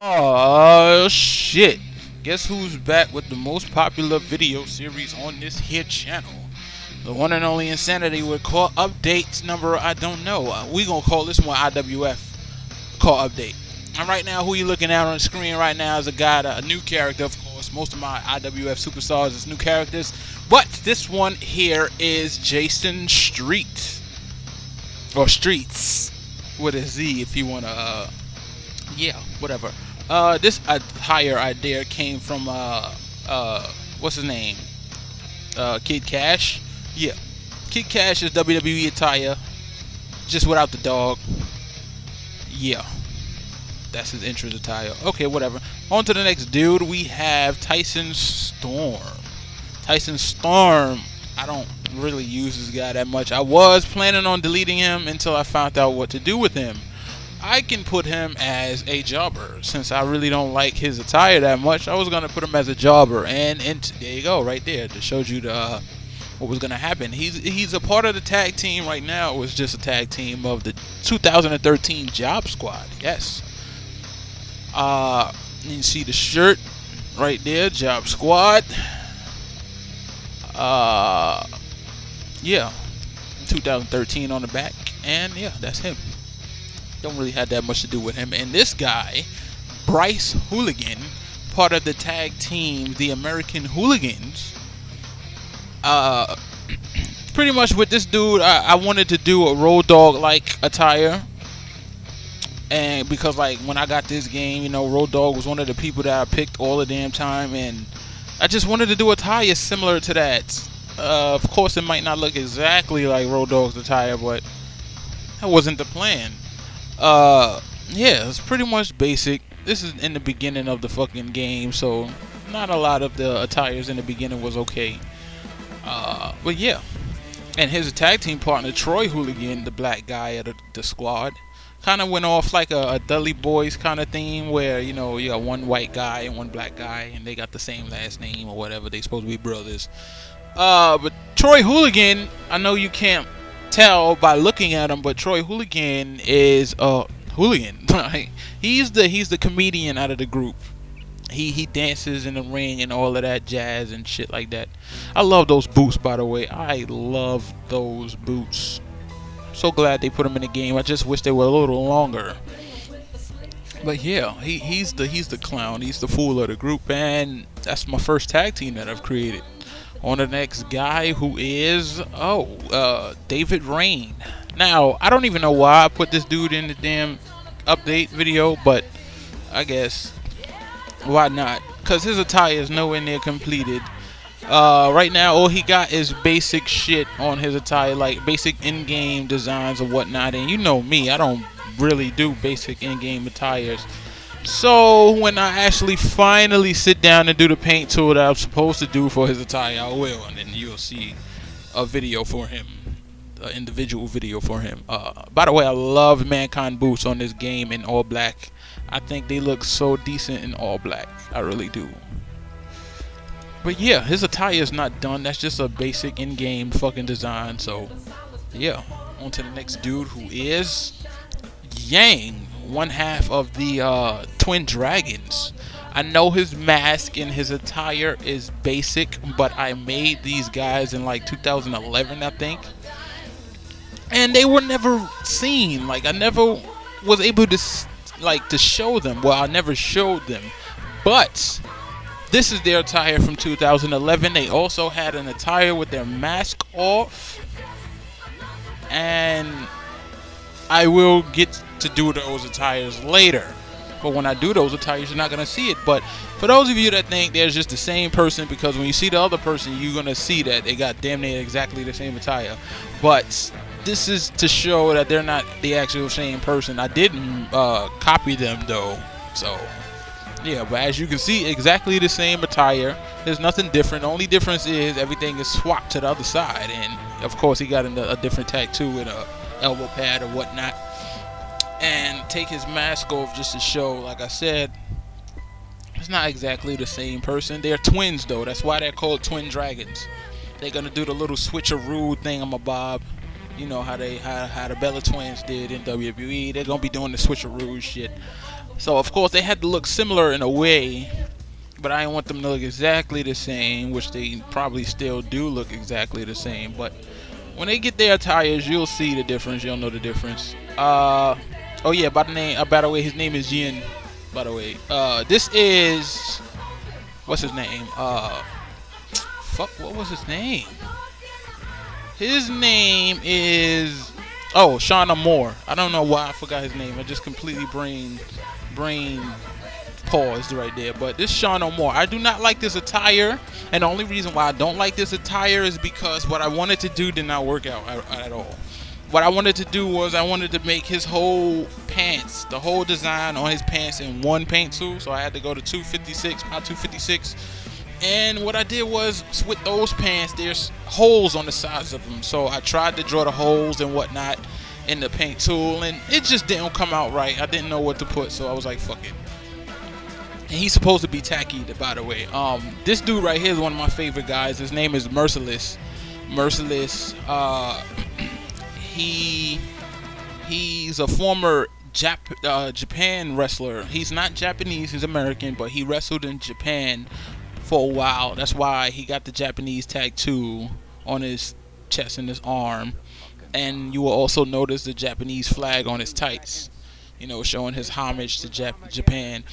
Oh shit. Guess who's back with the most popular video series on this here channel? The one and only Insanity with Caw updates number I don't know. We gonna call this one IWF Caw update. And right now, who you looking at on the screen right now is a new character, of course. Most of my IWF superstars is new characters, but this one here is Jason Street, or Streets with a Z if you wanna. Yeah, whatever. This higher idea came from what's his name? Kid Cash. Yeah, Kid Cash is WWE attire, just without the dog. Yeah, that's his entrance attire. Okay, whatever. On to the next dude. We have Tyson Storm. Tyson Storm. I don't really use this guy that much. I was planning on deleting him until I found out what to do with him. I can put him as a jobber since I really don't like his attire that much. I was gonna put him as a jobber, and there you go, right there. That showed you the what was gonna happen. He's a part of the tag team right now. It was just a tag team of the 2013 Job Squad. Yes. You see the shirt right there, Job Squad. Yeah, 2013 on the back, and yeah, that's him. Don't really have that much to do with him. And this guy, Bryce Hooligan, part of the tag team, the American Hooligans. Pretty much with this dude, I wanted to do a Road Dogg like attire. And because like when I got this game, you know, Road Dogg was one of the people that I picked all the damn time, and I just wanted to do a attire similar to that. Of course, it might not look exactly like Road Dogg's attire, but that wasn't the plan. Yeah, it's pretty much basic. This is in the beginning of the fucking game, so not a lot of the attires in the beginning was okay. But yeah, and his tag team partner Troy Hooligan, the black guy of the squad, kind of went off like a Dudley Boys kind of theme, where you know you got one white guy and one black guy, and they got the same last name or whatever. They supposed to be brothers. But Troy Hooligan, I know you can't tell by looking at him, but Troy Hooligan is a hooligan. he's the comedian out of the group. He dances in the ring and all of that jazz and shit like that. I love those boots, by the way. I love those boots. So glad they put them in the game. I just wish they were a little longer. But yeah, he's the clown. He's the fool of the group, and that's my first tag team that I've created. On the next guy, who is David Rain. Now I don't even know why I put this dude in the damn update video, but I guess why not? Cause his attire is nowhere near completed. Right now, all he got is basic shit on his attire, like basic in-game designs or whatnot. And you know me, I don't really do basic in-game attires. So when I actually finally sit down and do the paint tool that I'm supposed to do for his attire, I will, and then you'll see a video for him, an individual video for him. By the way, I love Mankind boots on this game in all black. I think they look so decent in all black. I really do. But yeah, his attire is not done. That's just a basic in-game fucking design. So yeah, on to the next dude, who is Yang, one half of the Twin Dragons. I know his mask and his attire is basic, but I made these guys in like 2011, I think, and they were never seen. Like I never was able to to show them. Well, I never showed them, but this is their attire from 2011. They also had an attire with their mask off, and I will get to do those attires later. But when I do those attires, you're not going to see it. But for those of you that think there's just the same person, because when you see the other person, you're going to see that they got damn near exactly the same attire. But this is to show that they're not the actual same person. I didn't copy them though. So yeah, but as you can see, exactly the same attire. There's nothing different. The only difference is everything is swapped to the other side. And of course he got a different tattoo with a elbow pad or whatnot, and take his mask off just to show, like I said, it's not exactly the same person. They're twins though. That's why they're called Twin Dragons. They're gonna do the little switcheroo thingamabob. You know how the Bella Twins did in WWE. They're gonna be doing the switcheroo shit. So of course they had to look similar in a way, but I didn't want them to look exactly the same, which they probably still do look exactly the same. But when they get their attires, you'll see the difference. You'll know the difference. Oh yeah, by the way, his name is Jin. By the way, this is, what's his name? Fuck, what was his name? His name is, oh, Shauna Moore. I don't know why I forgot his name. I just completely brain paused right there. But this Shauna Moore, I do not like this attire, and the only reason why I don't like this attire is because what I wanted to do did not work out at all. What I wanted to do was I wanted to make his whole pants, the whole design on his pants in one paint tool. So I had to go to 256 by 256. And what I did was, with those pants, there's holes on the sides of them. So I tried to draw the holes and whatnot in the paint tool, and it just didn't come out right. I didn't know what to put, so I was like, fuck it. And he's supposed to be tacky, by the way. This dude right here is one of my favorite guys. His name is Merciless. Merciless. He's a former Japan wrestler. He's not Japanese, he's American, but he wrestled in Japan for a while. That's why he got the Japanese tattoo on his chest and his arm. And you will also notice the Japanese flag on his tights, you know, showing his homage to Japan.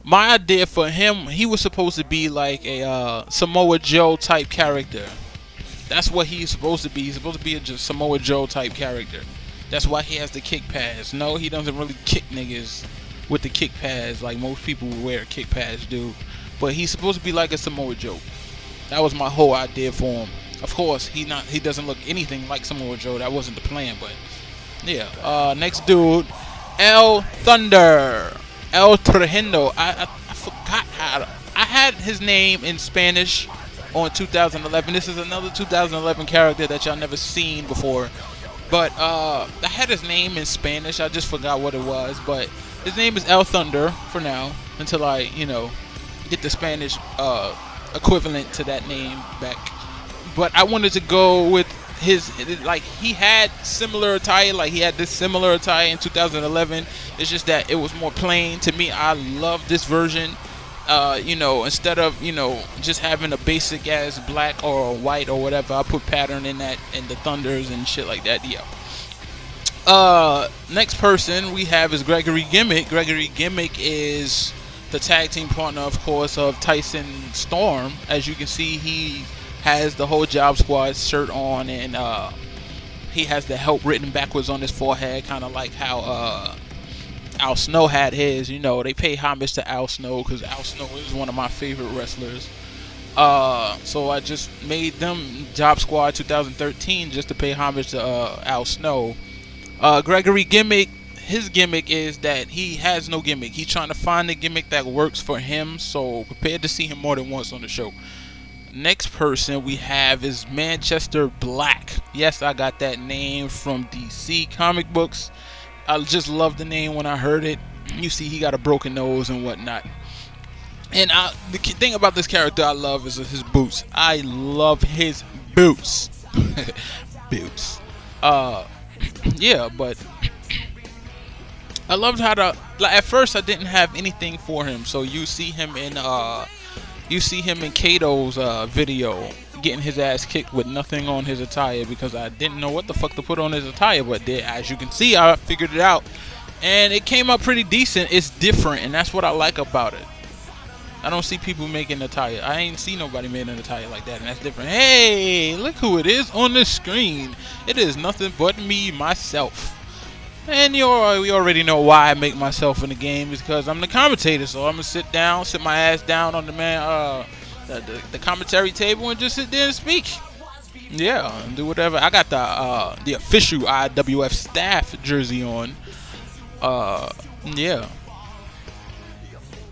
My idea for him, he was supposed to be like a Samoa Joe type character. That's what he's supposed to be. He's supposed to be a Samoa Joe type character. That's why he has the kick pads. No, he doesn't really kick niggas with the kick pads like most people who wear kick pads do. But he's supposed to be like a Samoa Joe. That was my whole idea for him. Of course, he doesn't look anything like Samoa Joe. That wasn't the plan, but yeah. Next dude, El Thunder, El Tremendo. I forgot how I had his name in Spanish on 2011. This is another 2011 character that y'all never seen before. But I had his name in Spanish. I just forgot what it was. But his name is El Thunder for now, until I, you know, get the Spanish equivalent to that name back. But I wanted to go with his, like, he had similar attire, like he had this similar attire in 2011. It's just that it was more plain. To me, I love this version. You know, instead of, you know, just having a basic ass black or white or whatever, I put pattern in that, and the thunders and shit like that. Yeah. Next person we have is Gregory Gimmick. Gregory Gimmick is the tag team partner, of course, of Tyson Storm. As you can see, he has the whole Job Squad shirt on, and he has the help written backwards on his forehead, kind of like how Al Snow had his. You know, they pay homage to Al Snow because Al Snow is one of my favorite wrestlers. So I just made them Job Squad 2013 just to pay homage to Al Snow. Gregory Gimmick, his gimmick is that he has no gimmick. He's trying to find the gimmick that works for him, so prepare to see him more than once on the show. Next person we have is Manchester Black. Yes, I got that name from DC comic books. I just loved the name when I heard it. You see, he got a broken nose and whatnot. And the thing about this character I love is his boots. I love his boots. Boots. Yeah, but I loved how at first I didn't have anything for him. So you see him in Kato's video getting his ass kicked with nothing on his attire because I didn't know what the fuck to put on his attire. But as you can see, I figured it out, and it came out pretty decent. It's different, and that's what I like about it. I don't see people making attire. I ain't see nobody making an attire like that, and that's different. Hey, look who it is on the screen. It is nothing but me, myself. And we already know why I make myself in the game, is because I'm the commentator. So I'm gonna sit my ass down on the commentary table and just sit there and speak. Yeah, and do whatever. I got the official IWF staff jersey on. Yeah.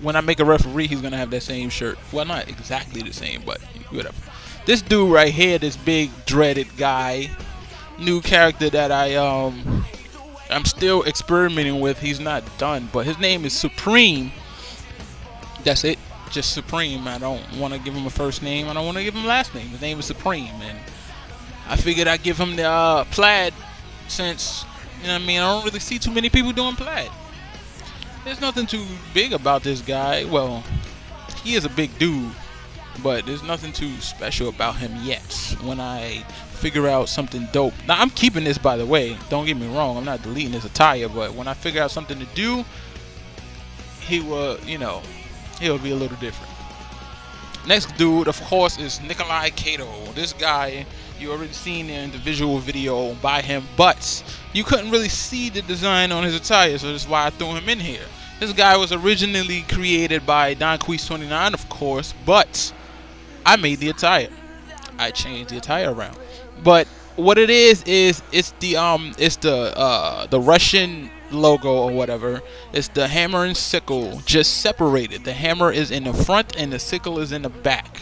When I make a referee, he's gonna have that same shirt. Well, not exactly the same, but whatever. This dude right here, this big dreaded guy, new character that I'm still experimenting with. He's not done, but his name is Supreme. That's it, just Supreme. I don't want to give him a first name. I don't want to give him a last name. His name is Supreme, and I figured I'd give him the plaid, since, you know what I mean, I don't really see too many people doing plaid. There's nothing too big about this guy. Well, he is a big dude, but there's nothing too special about him yet. When I figure out something dope. Now, I'm keeping this, by the way. Don't get me wrong. I'm not deleting his attire, but when I figure out something to do, he will, you know, he'll be a little different. Next dude, of course, is Nikolai Cato. This guy, you already seen in the visual video by him, but you couldn't really see the design on his attire, so that's why I threw him in here. This guy was originally created by Donqueeze29, of course, but I made the attire. I changed the attire around. But what it is it's the Russian logo or whatever. It's the hammer and sickle just separated. The hammer is in the front and the sickle is in the back.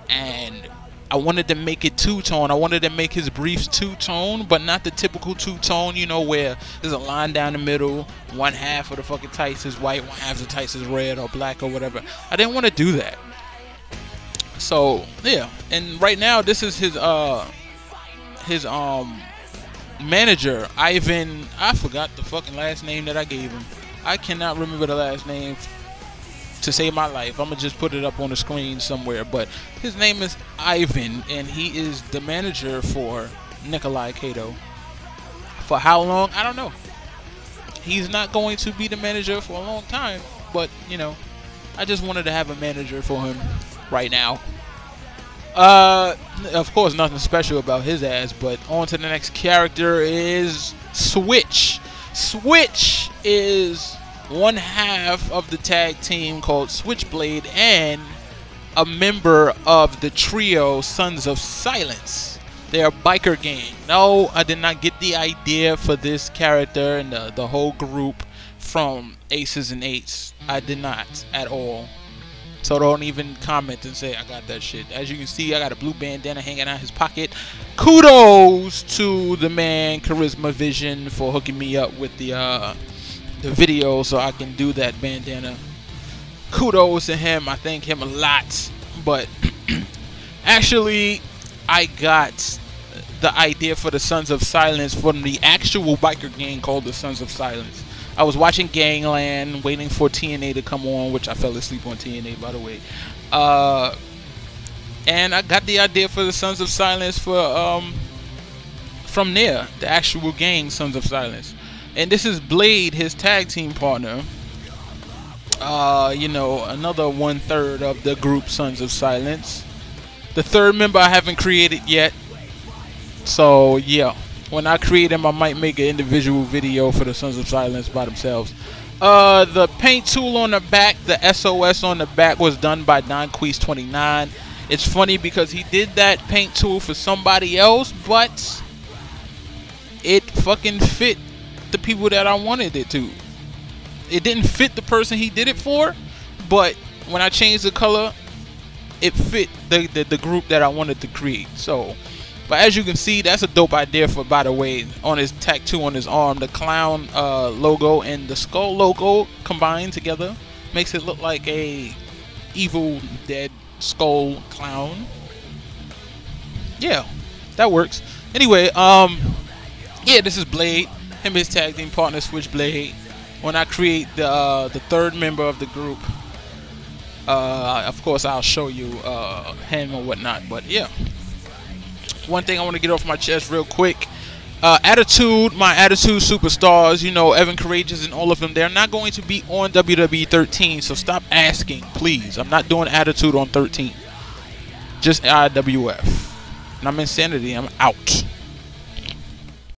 And I wanted to make it two-tone. I wanted to make his briefs two-tone, but not the typical two-tone, you know, where there's a line down the middle. One half of the fucking tights is white, one half of the tights is red or black or whatever. I didn't want to do that. So yeah, and right now this is his manager, Ivan. I forgot the fucking last name that I gave him. I cannot remember the last name to save my life. I'm gonna just put it up on the screen somewhere, but his name is Ivan, and he is the manager for Nikolai Cato. For how long? I don't know. He's not going to be the manager for a long time, but you know, I just wanted to have a manager for him right now. Of course, nothing special about his ass, but on to the next character is Switch. Switch is one half of the tag team called Switchblade and a member of the trio Sons of Silence. They're a biker gang. No, I did not get the idea for this character and the whole group from Aces and Eights. I did not at all. So don't even comment and say I got that shit. As you can see, I got a blue bandana hanging out his pocket. Kudos to the man Charisma Vision for hooking me up with the video so I can do that bandana. Kudos to him. I thank him a lot. But actually, I got the idea for the Sons of Silence from the actual biker gang called the Sons of Silence. I was watching Gangland, waiting for TNA to come on, which I fell asleep on TNA, by the way. And I got the idea for the Sons of Silence for from there, the actual gang, Sons of Silence. And this is Blade, his tag team partner. You know, another 1/3 of the group Sons of Silence. The third member I haven't created yet. So yeah, when I create them, I might make an individual video for the Sons of Silence by themselves. The paint tool on the back, the SOS on the back, was done by Donqueeze29. It's funny because he did that paint tool for somebody else, but it fucking fit the people that I wanted it to. It didn't fit the person he did it for, but when I changed the color, it fit the group that I wanted to create. So, but as you can see, that's a dope idea for, by the way, on his tattoo on his arm, the clown logo and the skull logo combined together makes it look like a evil dead skull clown. Yeah, that works. Anyway, yeah, this is Blade, him and his tag team partner Switchblade. When I create the third member of the group, of course I'll show you him or whatnot. But yeah, one thing I want to get off my chest real quick. Attitude, my Attitude superstars, you know, Evan Courageous and all of them, they're not going to be on WWE 13, so stop asking, please. I'm not doing Attitude on 13. Just IWF. And I'm Insanity. I'm out.